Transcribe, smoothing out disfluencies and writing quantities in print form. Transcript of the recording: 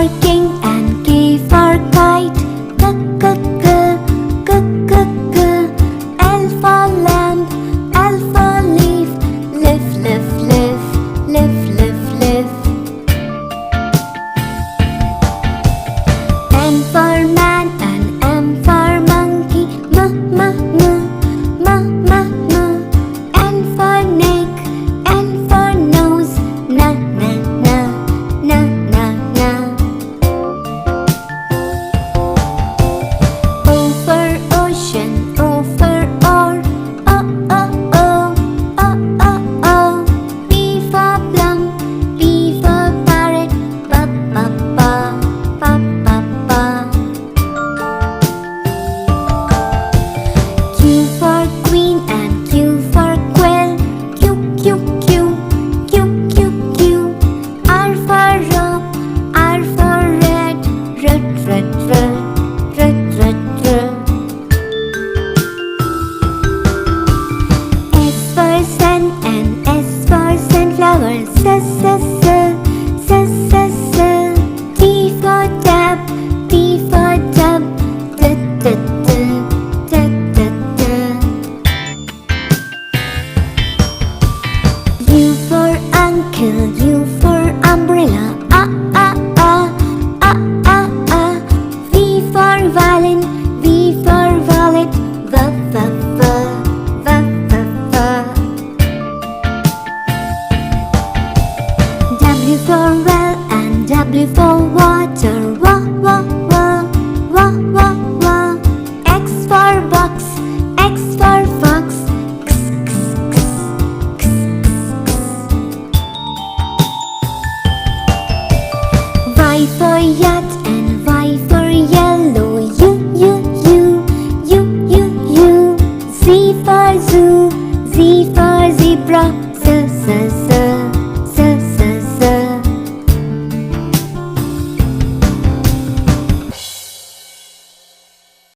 for king and K for kite. K, k, k, k, k, k. L for lamb, L for leaf. Lift, lift, lift, lift, lift, lift. M for man and M for monkey. M, m, m, m, m, m. N for neck, N for nose. N, n, n, n, n, n. O for ocean, O for or. O, o, o, o, o, o. P for plum, P for parrot. Pa, pa, pa, pa, pa, pa. Q for queen and Q for quill. Q, Q, Q, Q, Q, Q. R for rope, R for red. Red, red, red, red, red, red. S for sun and S for sunflower. S, S,